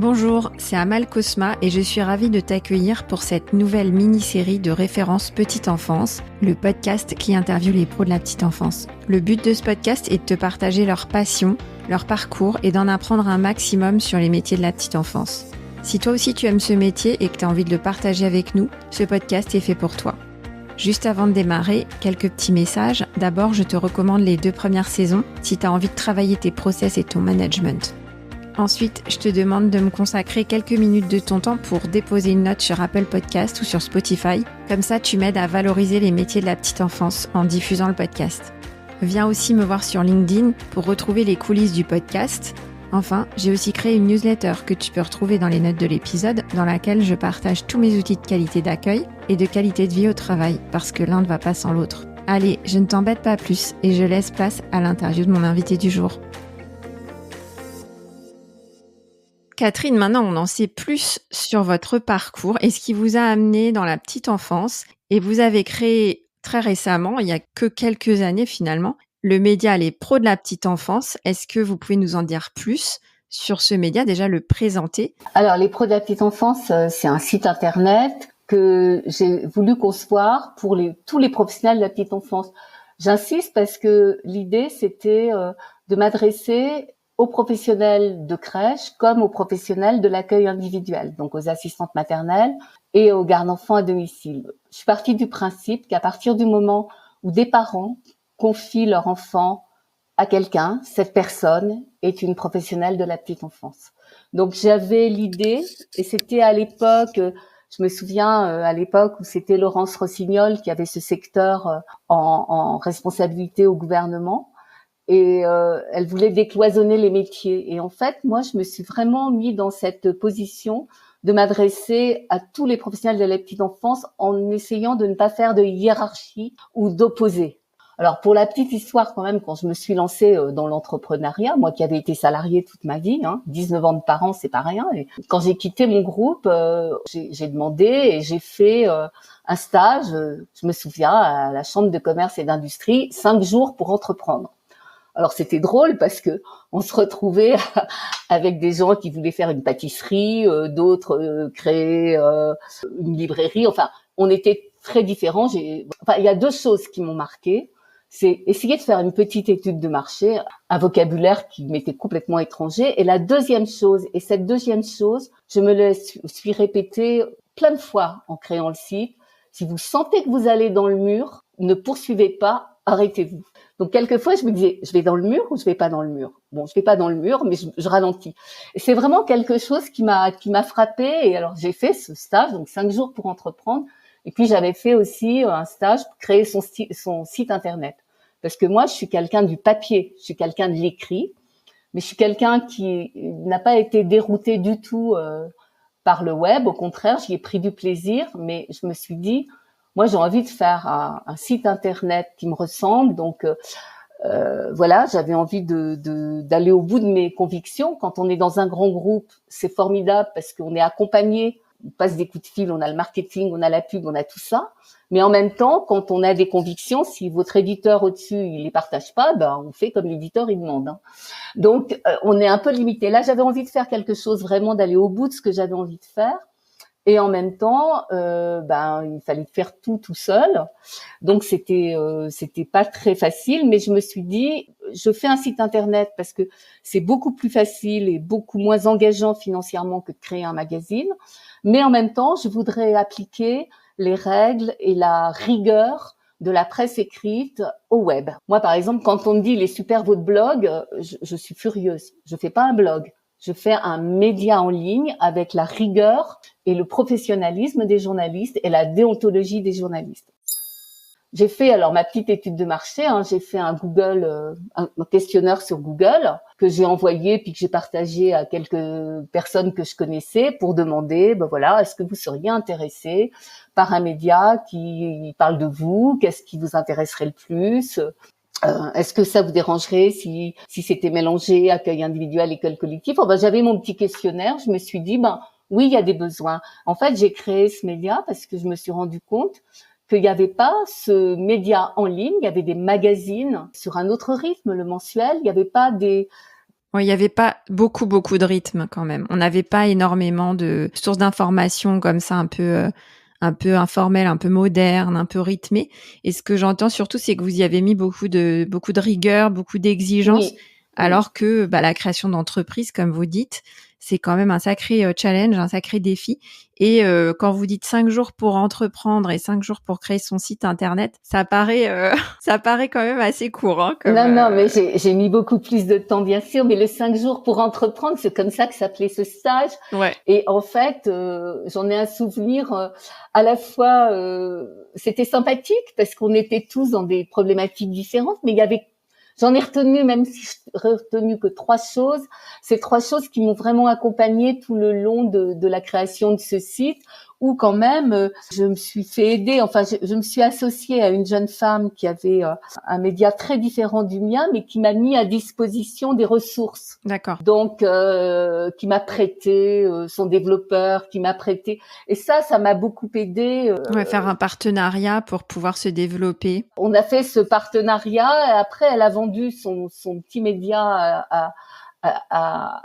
Bonjour, c'est Amal Cosma et je suis ravie de t'accueillir pour cette nouvelle mini-série de références petite enfance, le podcast qui interviewe les pros de la petite enfance. Le but de ce podcast est de te partager leur passion, leur parcours et d'en apprendre un maximum sur les métiers de la petite enfance. Si toi aussi tu aimes ce métier et que tu as envie de le partager avec nous, ce podcast est fait pour toi. Juste avant de démarrer, quelques petits messages. D'abord, je te recommande les 2 premières saisons si tu as envie de travailler tes process et ton management. Ensuite, je te demande de me consacrer quelques minutes de ton temps pour déposer une note sur Apple Podcast ou sur Spotify. Comme ça, tu m'aides à valoriser les métiers de la petite enfance en diffusant le podcast. Viens aussi me voir sur LinkedIn pour retrouver les coulisses du podcast. Enfin, j'ai aussi créé une newsletter que tu peux retrouver dans les notes de l'épisode, dans laquelle je partage tous mes outils de qualité d'accueil et de qualité de vie au travail, parce que l'un ne va pas sans l'autre. Allez, je ne t'embête pas plus et je laisse place à l'interview de mon invité du jour. Catherine, maintenant on en sait plus sur votre parcours et ce qui vous a amené dans la petite enfance. Et vous avez créé très récemment, il y a que quelques années finalement, le média Les Pros de la petite enfance. Est-ce que vous pouvez nous en dire plus sur ce média, déjà le présenter? Alors, Les Pros de la petite enfance, c'est un site internet que j'ai voulu concevoir pour tous les professionnels de la petite enfance. J'insiste parce que l'idée, c'était de m'adresser aux professionnels de crèche comme aux professionnels de l'accueil individuel, donc aux assistantes maternelles et aux gardes-enfants à domicile. Je suis partie du principe qu'à partir du moment où des parents confient leur enfant à quelqu'un, cette personne est une professionnelle de la petite enfance. Donc j'avais l'idée, et c'était à l'époque, je me souviens à l'époque où c'était Laurence Rossignol qui avait ce secteur en responsabilité au gouvernement, et elle voulait décloisonner les métiers. Et en fait, moi, je me suis vraiment mis dans cette position de m'adresser à tous les professionnels de la petite enfance en essayant de ne pas faire de hiérarchie ou d'opposer. Alors, pour la petite histoire, quand même, quand je me suis lancée dans l'entrepreneuriat, moi qui avais été salariée toute ma vie, 19 ans de parents, c'est pas rien. Et quand j'ai quitté mon groupe, j'ai demandé et j'ai fait un stage, je me souviens, à la Chambre de commerce et d'industrie, 5 jours pour entreprendre. Alors c'était drôle parce que on se retrouvait avec des gens qui voulaient faire une pâtisserie, d'autres créer une librairie. Enfin, on était très différents. Il y a 2 choses qui m'ont marqué. C'est essayer de faire une petite étude de marché, un vocabulaire qui m'était complètement étranger. Et la deuxième chose, et cette deuxième chose, je me le suis répétée plein de fois en créant le site. Si vous sentez que vous allez dans le mur, ne poursuivez pas, arrêtez-vous. Donc, quelquefois, je me disais, je vais dans le mur ou je vais pas dans le mur? Bon, je vais pas dans le mur, mais je ralentis. Et c'est vraiment quelque chose qui m'a frappée. Et alors, j'ai fait ce stage, donc 5 jours pour entreprendre. Et puis, j'avais fait aussi un stage pour créer son site internet. Parce que moi, je suis quelqu'un du papier, je suis quelqu'un de l'écrit, mais je suis quelqu'un qui n'a pas été dérouté du tout par le web. Au contraire, j'y ai pris du plaisir, mais je me suis dit, moi, j'ai envie de faire un site internet qui me ressemble. Donc, voilà, j'avais envie d'aller au bout de mes convictions. Quand on est dans un grand groupe, c'est formidable parce qu'on est accompagné. On passe des coups de fil, on a le marketing, on a la pub, on a tout ça. Mais en même temps, quand on a des convictions, si votre éditeur au-dessus, il les partage pas, on fait comme l'éditeur, il demande. Donc, on est un peu limité. Là, j'avais envie de faire quelque chose, vraiment d'aller au bout de ce que j'avais envie de faire. Et en même temps, il fallait faire tout seul. Donc c'était pas très facile, mais je me suis dit, je fais un site internet parce que c'est beaucoup plus facile et beaucoup moins engageant financièrement que de créer un magazine. Mais en même temps, je voudrais appliquer les règles et la rigueur de la presse écrite au web. Moi, par exemple, quand on me dit, il est super votre blog, je suis furieuse. Je fais pas un blog. Je fais un média en ligne avec la rigueur et le professionnalisme des journalistes et la déontologie des journalistes. J'ai fait alors ma petite étude de marché, j'ai fait un questionnaire sur Google que j'ai envoyé puis que j'ai partagé à quelques personnes que je connaissais pour demander, est-ce que vous seriez intéressé par un média qui parle de vous, qu'est-ce qui vous intéresserait le plus? Est-ce que ça vous dérangerait si c'était mélangé accueil individuel, école collective? J'avais mon petit questionnaire. Je me suis dit, oui, il y a des besoins. En fait, j'ai créé ce média parce que je me suis rendu compte qu'il n'y avait pas ce média en ligne. Il y avait des magazines sur un autre rythme, le mensuel. Il n'y avait pas Ouais, il y avait pas beaucoup de rythme quand même. On n'avait pas énormément de sources d'informations comme ça un peu informelles, un peu modernes, un peu rythmées. Et ce que j'entends surtout, c'est que vous y avez mis beaucoup de rigueur, beaucoup d'exigences, Oui, oui. alors que la création d'entreprise, comme vous dites, c'est quand même un sacré challenge, un sacré défi. Et quand vous dites 5 jours pour entreprendre et 5 jours pour créer son site internet, ça paraît ça paraît quand même assez court, hein, comme Non, non, mais j'ai mis beaucoup plus de temps, bien sûr, mais le 5 jours pour entreprendre, c'est comme ça que s'appelait ce stage. ouais. Et en fait, j'en ai un souvenir à la fois, c'était sympathique parce qu'on était tous dans des problématiques différentes, mais il y avait, j'en ai retenu, même si je retenu que 3 choses, ces 3 choses qui m'ont vraiment accompagnée tout le long de la création de ce site, où quand même, je me suis fait aider, enfin, je me suis associée à une jeune femme qui avait un média très différent du mien, mais qui m'a mis à disposition des ressources. D'accord. Donc, qui m'a prêté son développeur, qui m'a prêté, et ça m'a beaucoup aidé. Ouais, faire un partenariat pour pouvoir se développer. On a fait ce partenariat, et après, elle a vendu son petit média à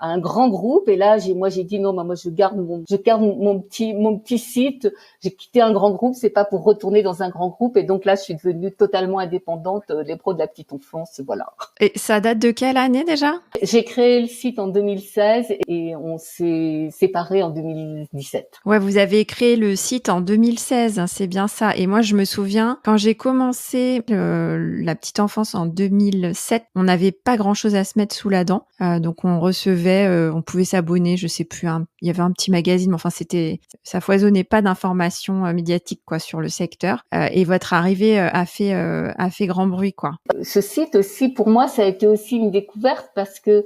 un grand groupe. Et là, j'ai dit non, moi je garde mon petit site. J'ai quitté un grand groupe, c'est pas pour retourner dans un grand groupe. Et donc là, je suis devenue totalement indépendante, les pros de la petite enfance, voilà. Et ça date de quelle année déjà? J'ai créé le site en 2016 et on s'est séparés en 2017. Ouais, vous avez créé le site en 2016, hein, c'est bien ça. Et moi, je me souviens, quand j'ai commencé la petite enfance en 2007, on n'avait pas grand-chose à se mettre sous la dent. Donc, on recevait, on pouvait s'abonner, je sais plus, il y avait un petit magazine, mais enfin, ça foisonnait pas d'informations médiatiques, quoi, sur le secteur. Et votre arrivée a fait grand bruit, quoi. Ce site aussi, pour moi, ça a été aussi une découverte parce que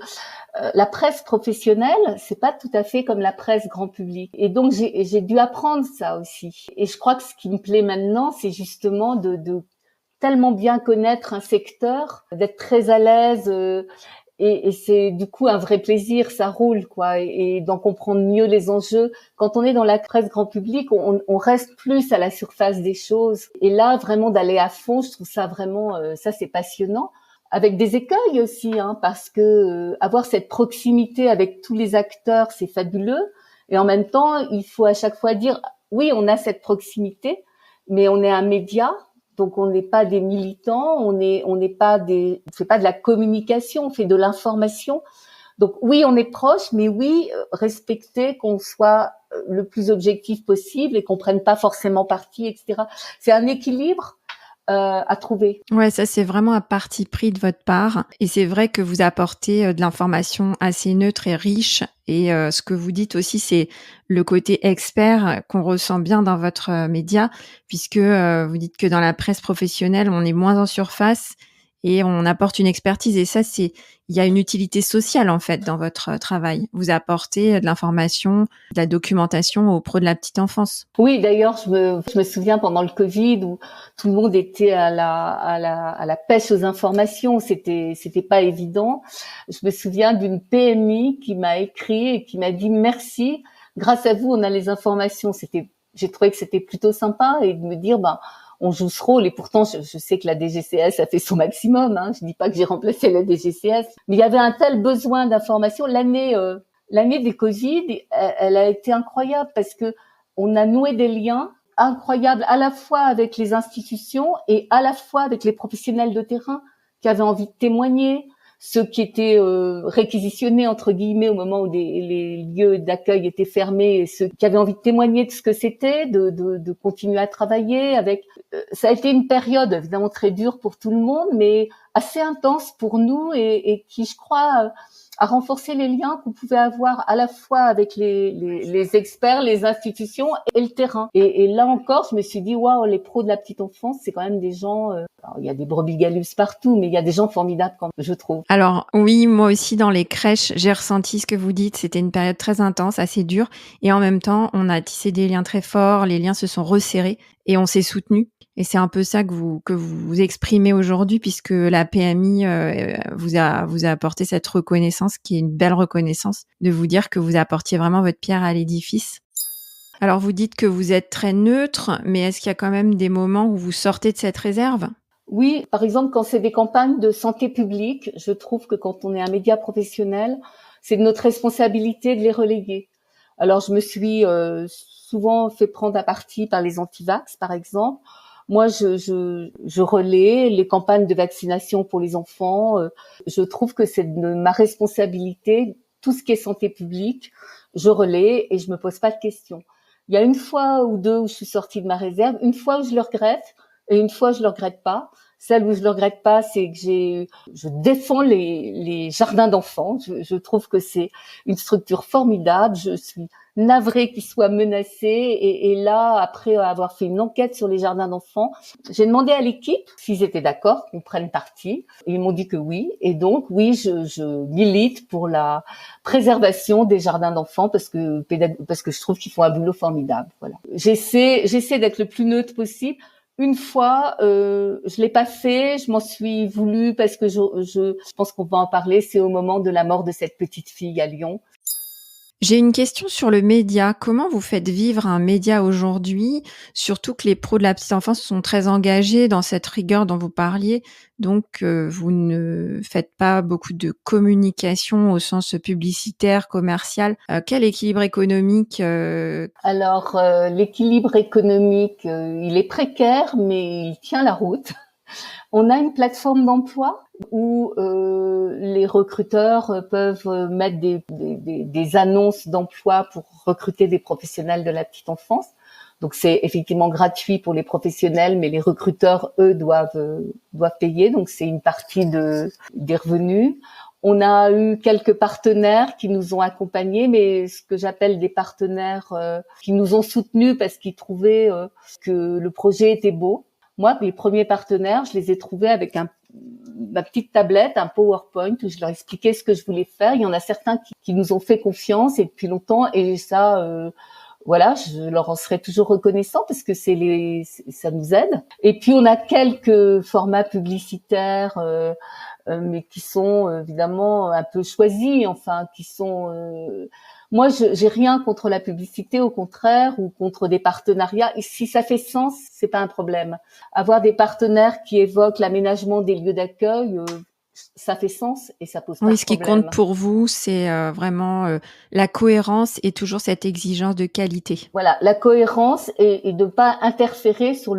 la presse professionnelle, c'est pas tout à fait comme la presse grand public. Et donc, j'ai dû apprendre ça aussi. Et je crois que ce qui me plaît maintenant, c'est justement de tellement bien connaître un secteur, d'être très à l'aise, et c'est du coup un vrai plaisir, ça roule, quoi, et d'en comprendre mieux les enjeux. Quand on est dans la presse grand public, on reste plus à la surface des choses. Et là, vraiment d'aller à fond, je trouve ça vraiment, ça c'est passionnant. Avec des écueils aussi, hein, parce que avoir cette proximité avec tous les acteurs, c'est fabuleux. Et en même temps, il faut à chaque fois dire, oui, on a cette proximité, mais on est un média, donc on n'est pas des militants, on fait pas de la communication, on fait de l'information. Donc oui, on est proche, mais oui, respecter qu'on soit le plus objectif possible et qu'on prenne pas forcément parti, etc. C'est un équilibre à trouver. Ouais, ça c'est vraiment un parti pris de votre part. Et c'est vrai que vous apportez de l'information assez neutre et riche. Et ce que vous dites aussi, c'est le côté expert qu'on ressent bien dans votre média, puisque vous dites que dans la presse professionnelle, on est moins en surface et on apporte une expertise. Et ça, il y a une utilité sociale en fait dans votre travail. Vous apportez de l'information, de la documentation aux pros de la petite enfance. Oui, d'ailleurs, je me souviens pendant le Covid où tout le monde était à la pêche aux informations. C'était pas évident. Je me souviens d'une PMI qui m'a écrit et qui m'a dit merci. Grâce à vous, on a les informations. J'ai trouvé que c'était plutôt sympa et de me dire, on joue ce rôle. Et pourtant, je sais que la DGCS a fait son maximum, hein. Je dis pas que j'ai remplacé la DGCS, mais il y avait un tel besoin d'information. L'année des Covid, elle a été incroyable parce que on a noué des liens incroyables à la fois avec les institutions et à la fois avec les professionnels de terrain qui avaient envie de témoigner, ceux qui étaient réquisitionnés entre guillemets au moment où les lieux d'accueil étaient fermés, et ceux qui avaient envie de témoigner de ce que c'était, de continuer à travailler avec. Ça a été une période évidemment très dure pour tout le monde, mais assez intense pour nous et qui, je crois, a renforcé les liens qu'on pouvait avoir à la fois avec les experts, les institutions et le terrain. Et là encore, je me suis dit, waouh, les pros de la petite enfance, c'est quand même des gens. Alors, il y a des brebis galeuses partout, mais il y a des gens formidables, quand même, je trouve. Alors oui, moi aussi dans les crèches, j'ai ressenti ce que vous dites. C'était une période très intense, assez dure. Et en même temps, on a tissé des liens très forts. Les liens se sont resserrés et on s'est soutenus. Et c'est un peu ça que vous exprimez aujourd'hui, puisque la PMI vous a apporté cette reconnaissance, qui est une belle reconnaissance, de vous dire que vous apportiez vraiment votre pierre à l'édifice. Alors vous dites que vous êtes très neutre, mais est-ce qu'il y a quand même des moments où vous sortez de cette réserve ? Oui, par exemple, quand c'est des campagnes de santé publique, je trouve que quand on est un média professionnel, c'est de notre responsabilité de les relayer. Alors, je me suis souvent fait prendre à partie par les anti-vax, par exemple. Moi, je relais les campagnes de vaccination pour les enfants. Je trouve que c'est de ma responsabilité. Tout ce qui est santé publique, je relais et je me pose pas de questions. Il y a une fois ou deux où je suis sortie de ma réserve, une fois où je le regrette et une fois je le regrette pas. Celle où je le regrette pas, c'est que je défends les jardins d'enfants. Je trouve que c'est une structure formidable. Je suis navrée qu'ils soient menacés. Et là, après avoir fait une enquête sur les jardins d'enfants, j'ai demandé à l'équipe s'ils étaient d'accord qu'on prenne parti. Et ils m'ont dit que oui. Et donc, oui, je milite pour la préservation des jardins d'enfants parce que je trouve qu'ils font un boulot formidable. Voilà. J'essaie d'être le plus neutre possible. Une fois, je l'ai pas fait, je m'en suis voulu parce que je pense qu'on va en parler. C'est au moment de la mort de cette petite fille à Lyon. J'ai une question sur le média. Comment vous faites vivre un média aujourd'hui? Surtout que les pros de la petite enfance sont très engagés dans cette rigueur dont vous parliez. Donc, vous ne faites pas beaucoup de communication au sens publicitaire, commercial. Quel équilibre économique Alors, l'équilibre économique, il est précaire, mais il tient la route. On a une plateforme d'emploi où les recruteurs peuvent mettre des annonces d'emploi pour recruter des professionnels de la petite enfance. Donc c'est effectivement gratuit pour les professionnels, mais les recruteurs, eux, doivent payer. Donc c'est une partie des revenus. On a eu quelques partenaires qui nous ont accompagnés, mais ce que j'appelle des partenaires qui nous ont soutenus parce qu'ils trouvaient que le projet était beau. Moi, mes premiers partenaires, je les ai trouvés avec ma petite tablette, un PowerPoint où je leur expliquais ce que je voulais faire. Il y en a certains qui nous ont fait confiance et depuis longtemps, et ça, voilà, je leur en serai toujours reconnaissant parce que ça nous aide. Et puis on a quelques formats publicitaires, mais qui sont évidemment un peu choisis, enfin, qui sont. Moi, j'ai rien contre la publicité, au contraire, ou contre des partenariats. Et si ça fait sens, c'est pas un problème. Avoir des partenaires qui évoquent l'aménagement des lieux d'accueil, ça fait sens et ça pose pas de problème. Oui, ce qui compte pour vous, c'est vraiment la cohérence et toujours cette exigence de qualité. Voilà, la cohérence et de pas interférer sur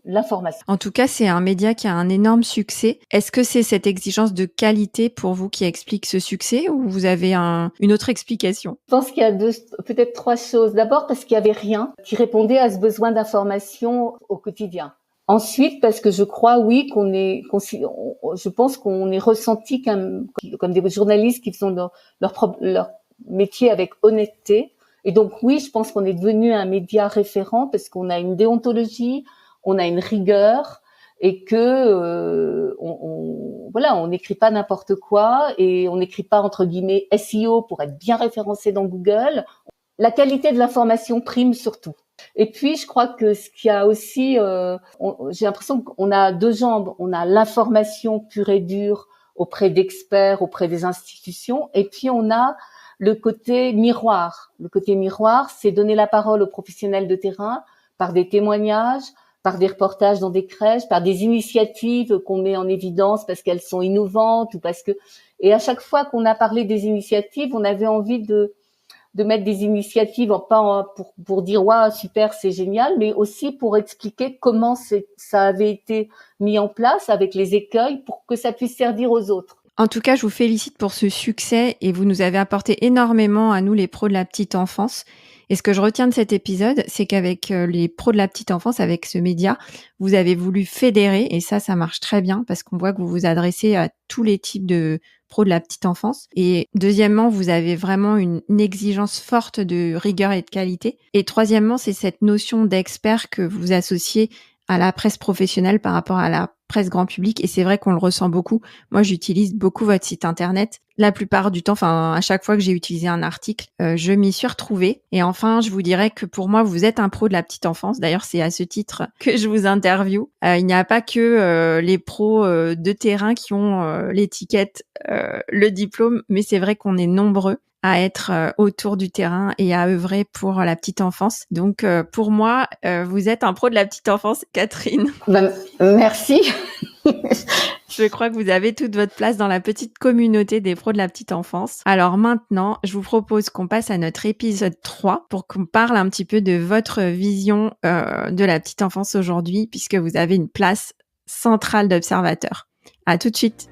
l'information. En tout cas, c'est un média qui a un énorme succès. Est-ce que c'est cette exigence de qualité pour vous qui explique ce succès ou vous avez une autre explication? Je pense qu'il y a peut-être trois choses. D'abord, parce qu'il y avait rien qui répondait à ce besoin d'information au quotidien. Ensuite, parce que je crois, oui, je pense qu'on est ressenti comme des journalistes qui font leur métier avec honnêteté. Et donc, oui, je pense qu'on est devenu un média référent parce qu'on a une déontologie, on a une rigueur et que on n'écrit pas n'importe quoi et on n'écrit pas entre guillemets SEO pour être bien référencé dans Google. La qualité de l'information prime surtout. Et puis, je crois que ce qu'il y a aussi, j'ai l'impression qu'on a deux jambes. On a l'information pure et dure auprès d'experts, auprès des institutions, et puis on a le côté miroir. Le côté miroir, c'est donner la parole aux professionnels de terrain par des témoignages, par des reportages dans des crèches, par des initiatives qu'on met en évidence parce qu'elles sont innovantes ou parce que. Et à chaque fois qu'on a parlé des initiatives, on avait envie de mettre des initiatives pour dire ouais super c'est génial, mais aussi pour expliquer comment ça avait été mis en place avec les écueils pour que ça puisse servir aux autres. En tout cas, je vous félicite pour ce succès et vous nous avez apporté énormément à nous les pros de la petite enfance. Et ce que je retiens de cet épisode, c'est qu'avec les pros de la petite enfance, avec ce média, vous avez voulu fédérer et ça marche très bien parce qu'on voit que vous vous adressez à tous les types de pros de la petite enfance. Et deuxièmement, vous avez vraiment une exigence forte de rigueur et de qualité. Et troisièmement, c'est cette notion d'expert que vous associez à la presse professionnelle par rapport à la presse grand public. Et c'est vrai qu'on le ressent beaucoup. Moi, j'utilise beaucoup votre site internet. La plupart du temps, enfin, à chaque fois que j'ai utilisé un article, je m'y suis retrouvée. Et enfin, je vous dirais que pour moi, vous êtes un pro de la petite enfance. D'ailleurs, c'est à ce titre que je vous interviewe. Il n'y a pas que les pros de terrain qui ont l'étiquette, le diplôme, mais c'est vrai qu'on est nombreux à être autour du terrain et à œuvrer pour la petite enfance. Donc, pour moi, vous êtes un pro de la petite enfance, Catherine. Ben, merci. Je crois que vous avez toute votre place dans la petite communauté des pros de la petite enfance. Alors maintenant, je vous propose qu'on passe à notre épisode 3 pour qu'on parle un petit peu de votre vision de la petite enfance aujourd'hui, puisque vous avez une place centrale d'observateur. À tout de suite.